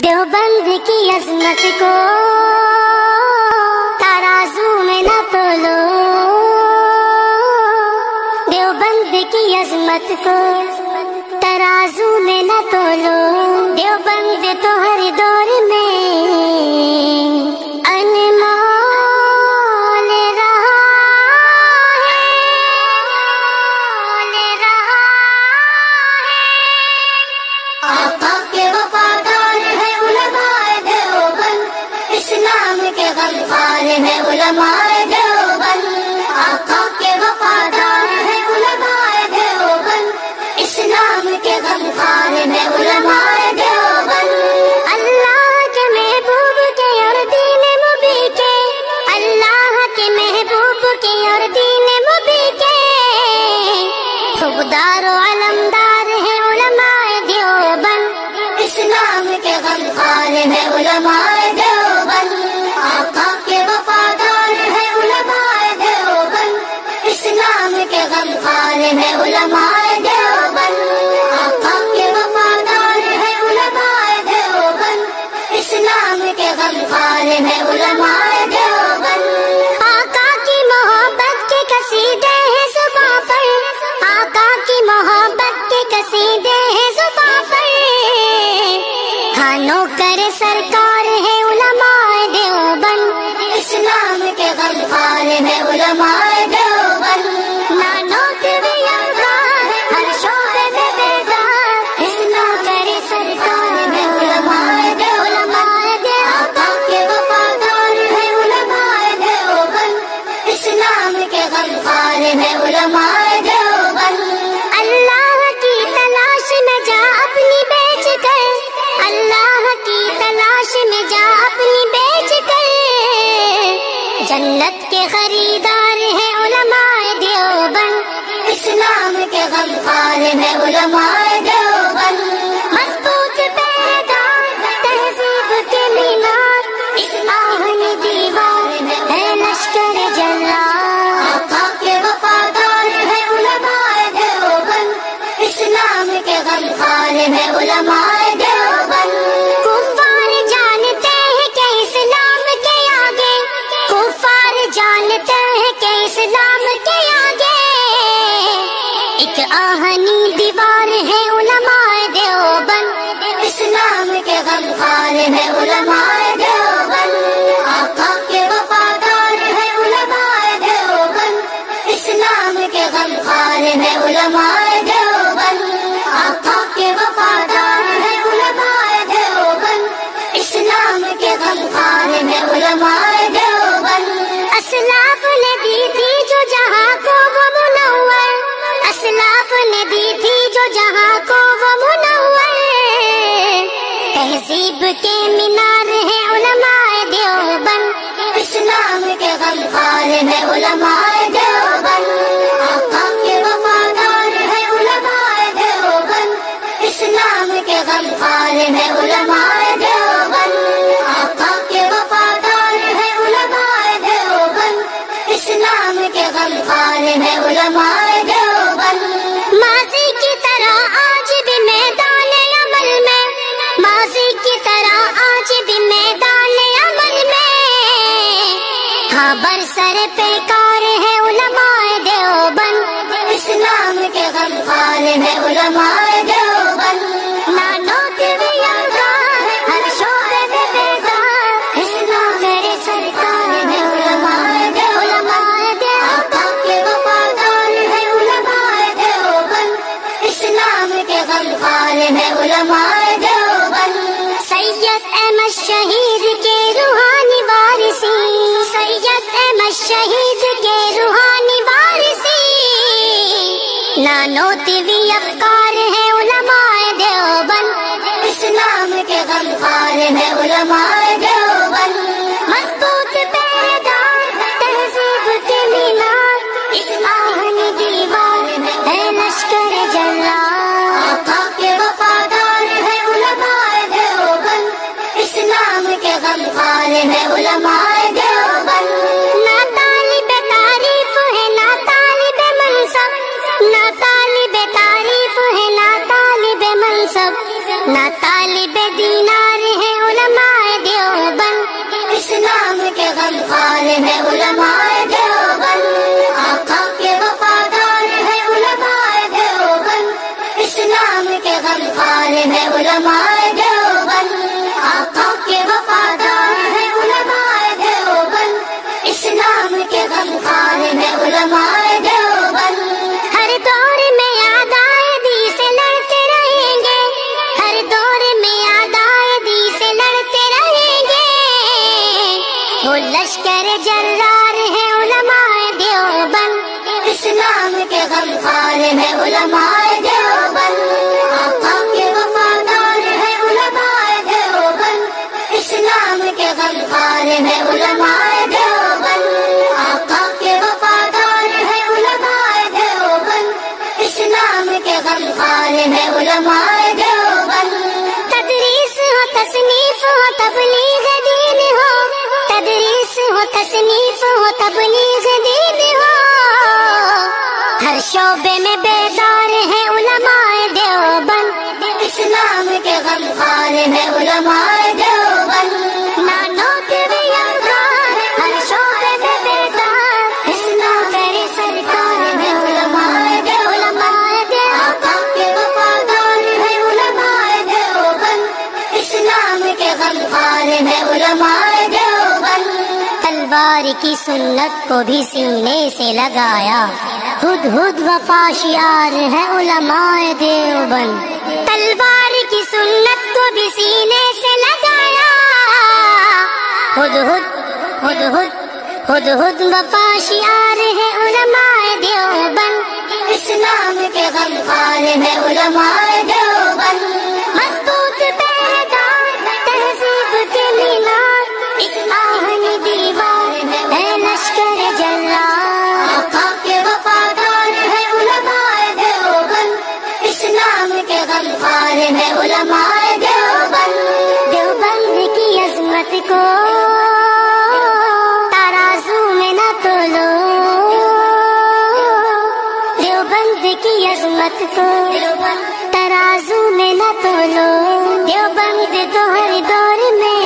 देवबंद की अजमत को तराजू में न तोलो, देवबंद की अजमत को तराजू में न तोलो। देवबंद तो हर दौर में अनमोल रहा है, आका के वफादार है उलमाए देवबंद, इस्लाम के गमखार है उलमाए देवबंद। आका के वफादार है उलमाए देवबंद, इस्लाम के गमखार है उलमाए देवबंद। अल्लाह के महबूब के और दीन मुबी के, अल्लाह के महबूब के और दीन मुबी के खुबदार और अलमदार है उलमाए देवबंद, इस्लाम के गमखार है उलमाए देवबंद। आका के वफादार है उलमाए देवबंद, इस्लाम के गमखार है उलमाए देवबंद। आका के वफादार है उलमाए देवबंद, इस्लाम के गमखार है उलमाए देवबंद। आका की मोहब्बत के कसीदे हैं ज़ुबां पर, आका की मोहब्बत के कसीदे हैं ज़ुबां पर खानों करे सरकार है उलमाए देवबंद, इस्लाम के गमखार है उलमाए देवबंद। नानों के बेअंगार हर शोबे में बेदार, इस्लाम करे सरकार है उलमाए देवबंद। आका के वफादार है उलमाए देवबंद, इस्लाम के गमखार है उलमाए देवबंद। अल्लाह की तलाश में जा अपनी बेच कर, अल्लाह की तलाश में जा अपनी बेच कर जन्नत के खरीदार है उलमाए देवबंद, इस्लाम के गमखार है उलमाए देवबंद। मजबूत पैगाम तहजीब के मीनार, इस आहनी दीवार है लश्कर जल्लाद। आका के वफादार है उलमाए देवबंद, इस्लाम के गमखार है उलमाए देवबंद। कुफ्फार जानते हैं कि इस्लाम के आगे, कुफ्फार जानते हैं कि इस्लाम के आगे एक आहनी दीवार है उलमाए देवबंद, इस्लाम के गमखार है उलमाए देवबंद। आका के वफादार है उलमाए देवबंद, इस्लाम के गमखार है उलमाए देवबंद। आका के वफादार है उलमाए देवबंद, इस्लाम के गमखार है उलमाए देवबंद। असलाफ ने दी थी जो जहां को वो मुनव्वर, असलाफ ने दी थी जो जहां को वो मुनव्वर तहजीब के मीनार है उलमाए देवबंद, इस्लाम के गमखार है उलमाए देवबंद। आका के वफादार है उलमाए देवबंद, इस्लाम के गमखार है उलमाए देवबंद। आका के वफादार है उलमाए देवबंद, इस्लाम के गमखार है उलमाए देवबंद। माज़ी की तरह आज भी मैदान अमल में, माज़ी की तरह आज भी मैदान अमल में हाँ बरसर पेकार है उलमाए देवबंद, इस्लाम के गमखार है उलमाए देवबंद। नानों के बेअंगार हर शोबे में बेदार, इस्लाम करे सरकार है उलमाए देवबंद। आका के वफादार है उलमाए देवबंद, इस्लाम के गमखार है उलमाए देवबंद। सैयद अहमद शहीद के रूहानी वारिसी, सैयद अहमद शहीद के रूहानी वारिसी नानोतवी अफकार है उलमाए देवबंद, इस्लाम के गमखार है उलमाए देवबंद। मजबूत पैगाम तहजीब के मीनार, इस आहनी दीवार है लश्कर जल्लाद। आका के वफादार है उलमाए देवबंद, इस्लाम के गमखार है उलमाए देवबंद। ना तालिब तारीफ है ना तालिब मनसब, ना तालिब तारीफ गमखार है उलमाए देवबंद, आका के वफादार है उलमाए देवबंद, इस्लाम के गमखार है उलमाए देवबंद, आका के वफादार है उलमाए देवबंद, इस्लाम के गमखार है उलमाए देवबंद। हर दौर में याद आए दी से लड़ते रहेंगे, हर दौर में याद आए दी से लड़ते रहेंगे, वो लश्कर जर्रार है उलमाए देवबंद, इस्लाम के गमखार है उलमाए देवबंद, आका के वफादार है उलमाए देवबंद, इस्लाम के गमखार है उलमाए देवबंद, आका के वफादार है उलमाए देवबंद, इस्लाम के गमखार है उलमाए देवबंद। तदरीस हो तसनीफ हो तबलीग दीन हो, तदरीस हो तसनीफ हो तबलीग दीन हो, हर शोबे में बेदार है उलमाए देवबंद, इस्लाम के गमखार है उलमाए देवबंद। नानों के बेयादार हर शोबे में बेदार, इस्लाम करे सरकार है उलमाए देवबंद, आका के वफादार है उलमाए देवबंद, इस्लाम के गमखार है उलमाए देवबंद। तलवार की सुन्नत को भी सीने से लगाया, खुद खुद वफा शियार है उलमाए देवबंद, तलवार की सुन्नत को भी सीने से लगाया, खुद खुद वफा शियार है उलमाए देवबंद, इस्लाम के गमखार है उलमाए देवबंद। मजबूत पहरेदार तहजीब के मीनार, एक आहनी दीवार है लश्कर जर्रार, आका के वफादार है उलमाए देवबंद, इस्लाम के गमखार है उलमाए देवबंद। देवबंद की अजमत को तराजू में न तोलो, देवबंद की अजमत को तराजू में न तोलो, देवबंद तो हर दौर में